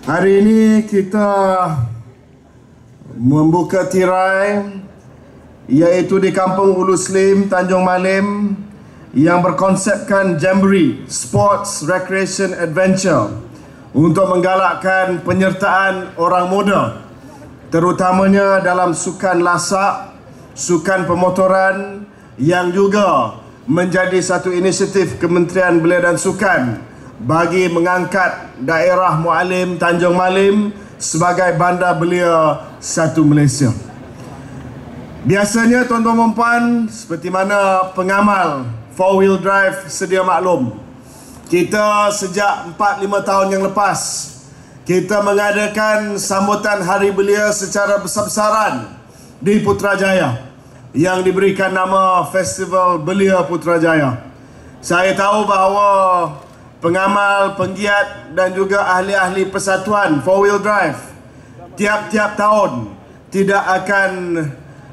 Hari ini kita membuka tirai iaitu di Kampung Ulu Slim, Tanjung Malim, yang berkonsepkan Jamboree Sports Recreation Adventure untuk menggalakkan penyertaan orang muda, terutamanya dalam sukan lasak, sukan pemotoran, yang juga menjadi satu inisiatif Kementerian Belia dan Sukan bagi mengangkat daerah Mualim Tanjung Malim sebagai bandar belia satu Malaysia. Biasanya tuan-tuan dan puan, seperti mana pengamal 4-wheel drive sedia maklum, kita sejak 4-5 tahun yang lepas kita mengadakan sambutan Hari Belia secara besar-besaran di Putrajaya yang diberikan nama Festival Belia Putrajaya. Saya tahu bahawa pengamal, penggiat dan juga ahli-ahli persatuan 4-wheel drive tiap-tiap tahun tidak akan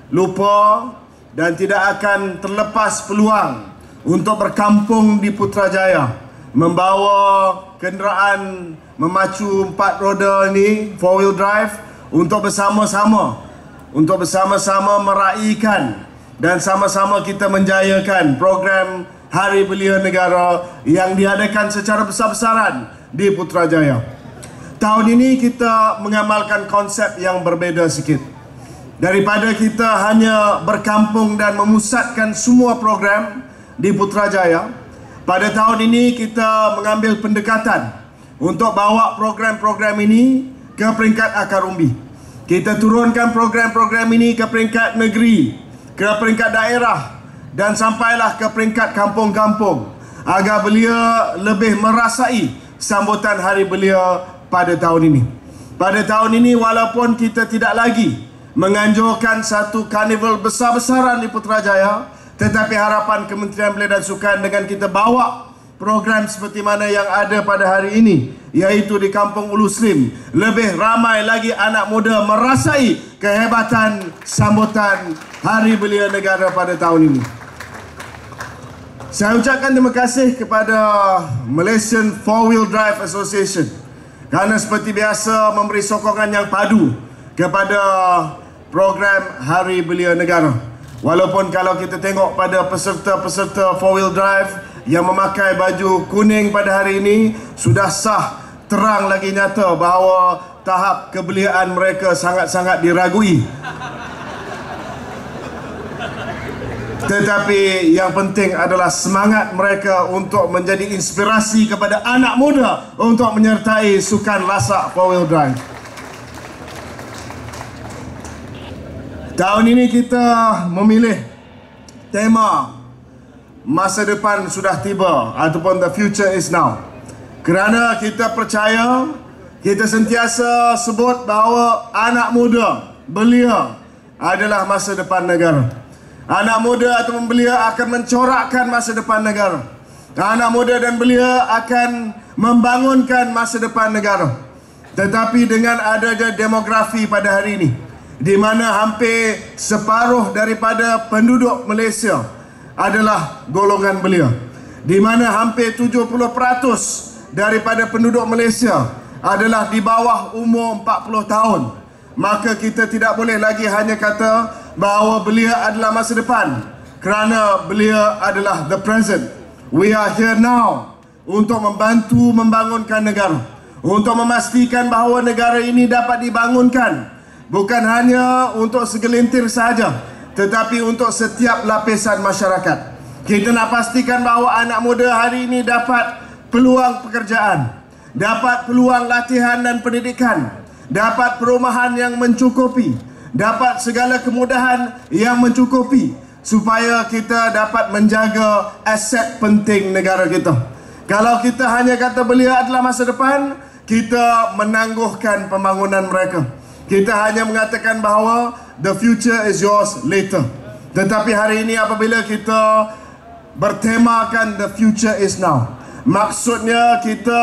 lupa dan tidak akan terlepas peluang untuk berkampung di Putrajaya, membawa kenderaan memacu 4 roda ini 4-wheel drive untuk bersama-sama meraihkan dan sama-sama kita menjayakan program Hari Belia Negara yang diadakan secara besar-besaran di Putrajaya. Tahun ini kita mengamalkan konsep yang berbeza sikit. Daripada kita hanya berkampung dan memusatkan semua program di Putrajaya, pada tahun ini kita mengambil pendekatan untuk bawa program-program ini ke peringkat akar umbi. Kita turunkan program-program ini ke peringkat negeri, ke peringkat daerah, dan sampailah ke peringkat kampung-kampung agar belia lebih merasai sambutan Hari Belia pada tahun ini. Pada tahun ini, walaupun kita tidak lagi menganjurkan satu karnival besar-besaran di Putrajaya, tetapi harapan Kementerian Belia dan Sukan dengan kita bawa program seperti mana yang ada pada hari ini, iaitu di Kampung Ulu Slim, lebih ramai lagi anak muda merasai kehebatan sambutan Hari Belia Negara pada tahun ini. Saya ucapkan terima kasih kepada Malaysian 4-Wheel Drive Association kerana seperti biasa memberi sokongan yang padu kepada program Hari Belia Negara. Walaupun kalau kita tengok pada peserta-peserta 4-wheel drive yang memakai baju kuning pada hari ini, sudah sah terang lagi nyata bahawa tahap kebeliaan mereka sangat-sangat diragui. Tetapi yang penting adalah semangat mereka untuk menjadi inspirasi kepada anak muda untuk menyertai sukan lasak 4-wheel drive. Tahun ini kita memilih tema masa depan sudah tiba ataupun the future is now. Kerana kita percaya, kita sentiasa sebut bahawa anak muda, belia adalah masa depan negara. Anak muda atau belia akan mencorakkan masa depan negara. Anak muda dan belia akan membangunkan masa depan negara. Tetapi dengan adanya demografi pada hari ini, di mana hampir separuh daripada penduduk Malaysia adalah golongan belia, di mana hampir 70% daripada penduduk Malaysia adalah di bawah umur 40 tahun, maka kita tidak boleh lagi hanya kata bahawa belia adalah masa depan, kerana belia adalah the present. We are here now untuk membantu membangunkan negara, untuk memastikan bahawa negara ini dapat dibangunkan bukan hanya untuk segelintir sahaja, tetapi untuk setiap lapisan masyarakat. Kita nak pastikan bahawa anak muda hari ini dapat peluang pekerjaan, dapat peluang latihan dan pendidikan, dapat perumahan yang mencukupi, dapat segala kemudahan yang mencukupi, supaya kita dapat menjaga aset penting negara kita. Kalau kita hanya kata belia adalah masa depan, kita menangguhkan pembangunan mereka. Kita hanya mengatakan bahawa the future is yours later. Tetapi hari ini apabila kita bertemakan the future is now, maksudnya kita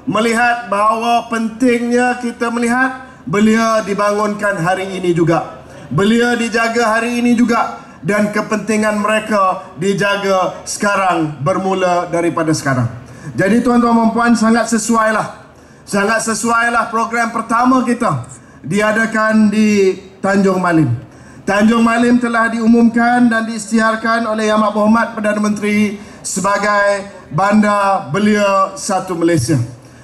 melihat bahawa pentingnya kita melihat belia dibangunkan hari ini juga, belia dijaga hari ini juga, dan kepentingan mereka dijaga sekarang, bermula daripada sekarang. Jadi tuan-tuan dan puan, sangat sesuailah Sangat sesuailah program pertama kita diadakan di Tanjung Malim. Tanjung Malim telah diumumkan dan diisytiharkan oleh Yang Amat Berhormat Perdana Menteri sebagai Bandar Belia 1 Malaysia.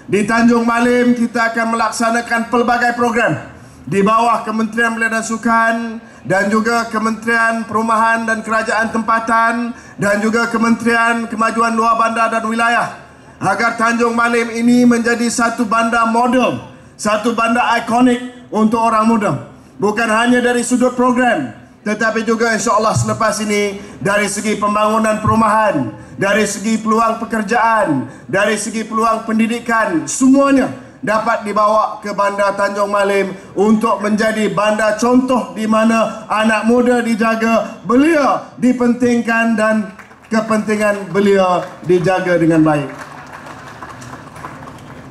Di Tanjung Malim kita akan melaksanakan pelbagai program di bawah Kementerian Belia dan Sukan dan juga Kementerian Perumahan dan Kerajaan Tempatan dan juga Kementerian Kemajuan Luar Bandar dan Wilayah, agar Tanjung Malim ini menjadi satu bandar model, satu bandar ikonik untuk orang muda. Bukan hanya dari sudut program, tetapi juga insya-Allah selepas ini dari segi pembangunan perumahan, dari segi peluang pekerjaan, dari segi peluang pendidikan, semuanya dapat dibawa ke bandar Tanjung Malim untuk menjadi bandar contoh di mana anak muda dijaga, belia dipentingkan dan kepentingan belia dijaga dengan baik.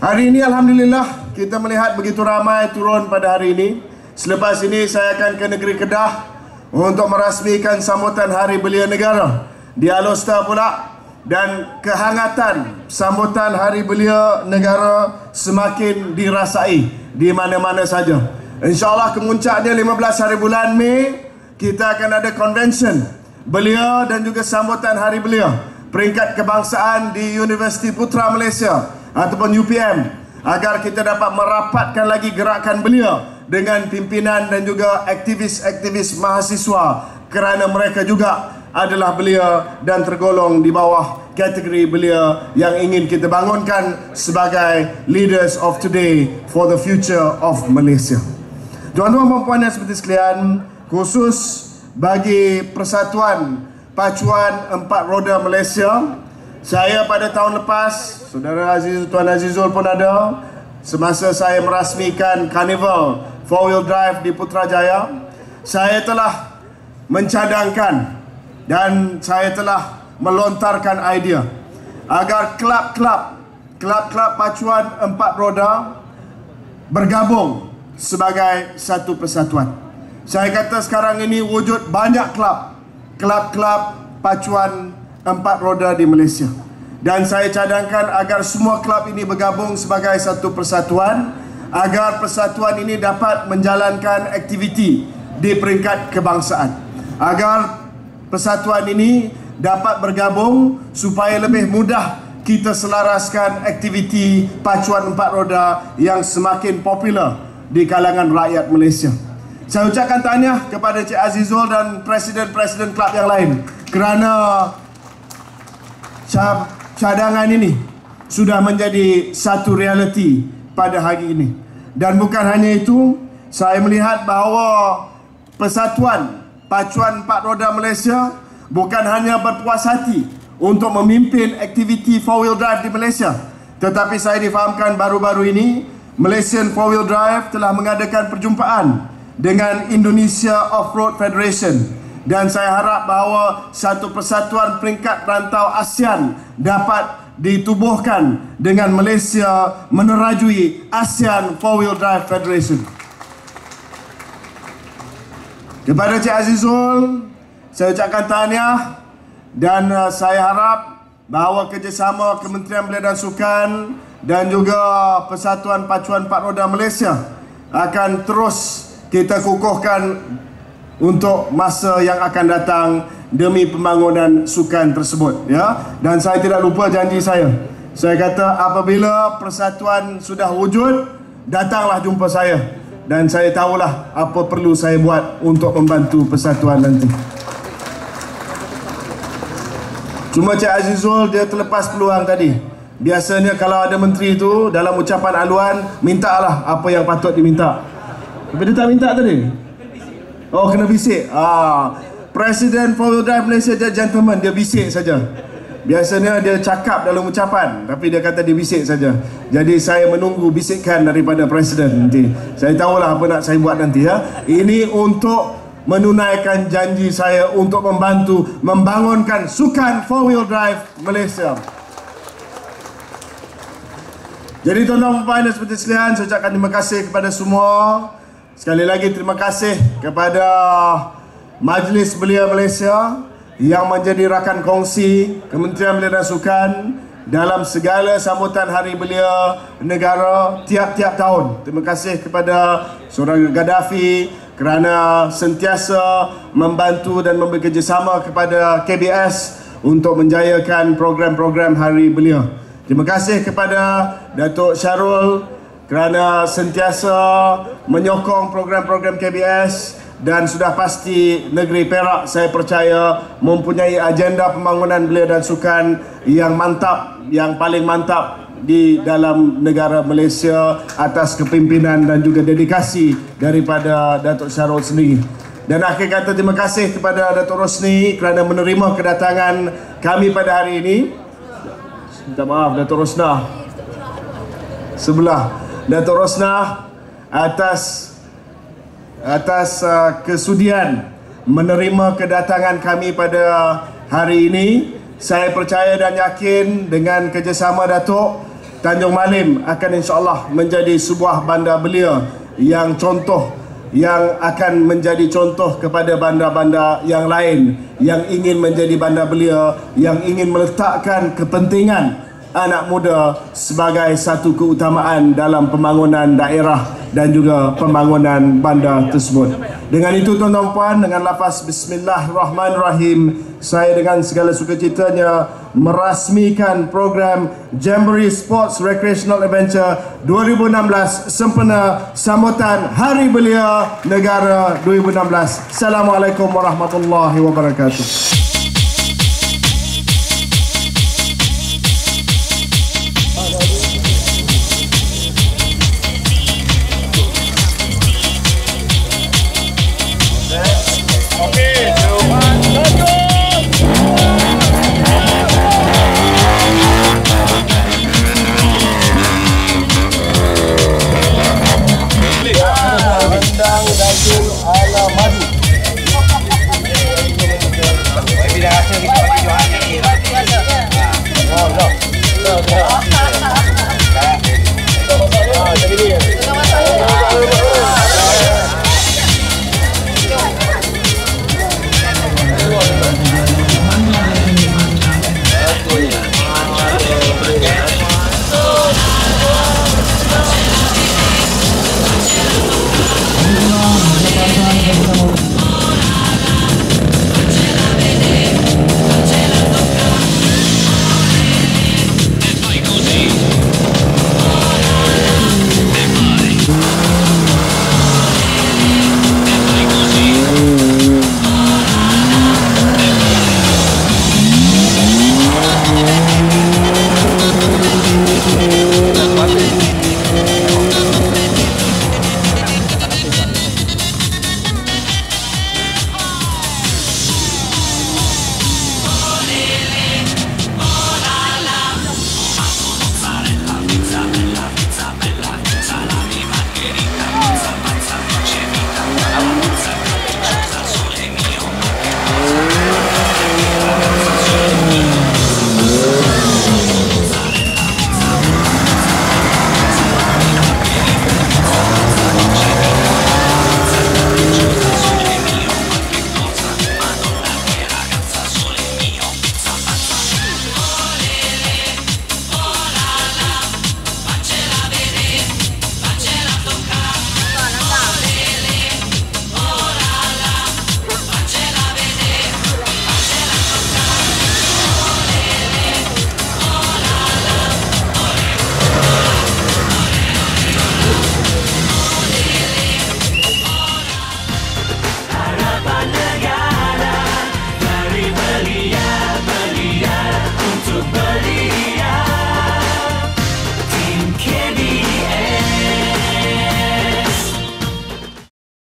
Hari ini alhamdulillah kita melihat begitu ramai turun pada hari ini. Selepas ini saya akan ke negeri Kedah untuk merasmikan sambutan Hari Belia Negara di Alor pula, dan kehangatan sambutan Hari Belia Negara semakin dirasai di mana-mana saja. InsyaAllah kemuncaknya 15 hari bulan Mei kita akan ada convention belia dan juga sambutan Hari Belia peringkat kebangsaan di Universiti Putra Malaysia ataupun UPM, agar kita dapat merapatkan lagi gerakan belia dengan pimpinan dan juga aktivis-aktivis mahasiswa, kerana mereka juga adalah belia dan tergolong di bawah kategori belia yang ingin kita bangunkan sebagai leaders of today for the future of Malaysia. Tuan-tuan dan puan seperti sekalian, khusus bagi Persatuan Pacuan Empat Roda Malaysia, saya pada tahun lepas, Saudara Aziz, Tuan Azizul pun ada, semasa saya merasmikan Carnival 4-wheel drive di Putrajaya, saya telah mencadangkan dan saya telah melontarkan idea agar kelab-kelab pacuan empat roda bergabung sebagai satu persatuan. Saya kata sekarang ini wujud banyak kelab-kelab pacuan empat roda di Malaysia, dan saya cadangkan agar semua kelab ini bergabung sebagai satu persatuan, agar persatuan ini dapat menjalankan aktiviti di peringkat kebangsaan, agar persatuan ini dapat bergabung supaya lebih mudah kita selaraskan aktiviti pacuan empat roda yang semakin popular di kalangan rakyat Malaysia. Saya ucapkan tahniah kepada Cik Azizul dan presiden-presiden kelab yang lain kerana cadangan ini sudah menjadi satu realiti pada hari ini. Dan bukan hanya itu, saya melihat bahawa Persatuan Pacuan Empat Roda Malaysia bukan hanya berpuas hati untuk memimpin aktiviti 4-wheel drive di Malaysia, tetapi saya difahamkan baru-baru ini Malaysian 4-wheel drive telah mengadakan perjumpaan dengan Indonesia Off-Road Federation, dan saya harap bahawa satu persatuan peringkat rantau ASEAN dapat ditubuhkan dengan Malaysia menerajui ASEAN 4-wheel drive Federation. Kepada Cik Azizul, saya ucapkan tahniah, dan saya harap bahawa kerjasama Kementerian Belia dan Sukan dan juga Persatuan Pacuan Empat Roda Malaysia akan terus kita kukuhkan untuk masa yang akan datang demi pembangunan sukan tersebut, ya. Dan saya tidak lupa janji saya. Saya kata apabila persatuan sudah wujud, datanglah jumpa saya, dan saya tahulah apa perlu saya buat untuk membantu persatuan nanti. Cuma Cik Azizul dia terlepas peluang tadi. Biasanya kalau ada menteri itu dalam ucapan aluan, mintalah apa yang patut diminta. Tapi dia tak minta tadi. Oh, kena bisik. Presiden 4-wheel drive Malaysia dia gentleman, dia bisik saja. Biasanya dia cakap dalam ucapan, tapi dia kata dia bisik saja. Jadi saya menunggu bisikan daripada presiden nanti. Saya tahulah apa nak saya buat nanti, ya. Ini untuk menunaikan janji saya untuk membantu membangunkan sukan 4-wheel drive Malaysia. Jadi tuan-tuan dan puan seperti sekalian, saya ucapkan terima kasih kepada semua. Sekali lagi terima kasih kepada Majlis Belia Malaysia yang menjadi rakan kongsi Kementerian Belia dan Sukan dalam segala sambutan Hari Belia Negara tiap-tiap tahun. Terima kasih kepada Saudara Gaddafi kerana sentiasa membantu dan bekerjasama kepada KBS untuk menjayakan program-program Hari Belia. Terima kasih kepada Datuk Syarul kerana sentiasa menyokong program-program KBS, dan sudah pasti negeri Perak saya percaya mempunyai agenda pembangunan belia dan sukan yang mantap, yang paling mantap di dalam negara Malaysia atas kepimpinan dan juga dedikasi daripada Datuk Syarul sendiri. Dan akhir kata, terima kasih kepada Datuk Rosni kerana menerima kedatangan kami pada hari ini. Minta maaf Datuk Rosnah sebelah. Datuk Rosnah atas kesudian menerima kedatangan kami pada hari ini. Saya percaya dan yakin dengan kerjasama Datuk, Tanjung Malim akan insya-Allah menjadi sebuah bandar belia yang contoh, yang akan menjadi contoh kepada bandar-bandar yang lain yang ingin menjadi bandar belia, yang ingin meletakkan kepentingan anak muda sebagai satu keutamaan dalam pembangunan daerah dan juga pembangunan bandar tersebut. Dengan itu tuan-tuan puan, dengan lafaz Bismillahirrahmanirrahim, saya dengan segala sukacitanya merasmikan program Jamboree Sports Recreational Adventure 2016 sempena sambutan Hari Belia Negara 2016. Assalamualaikum warahmatullahi wabarakatuh.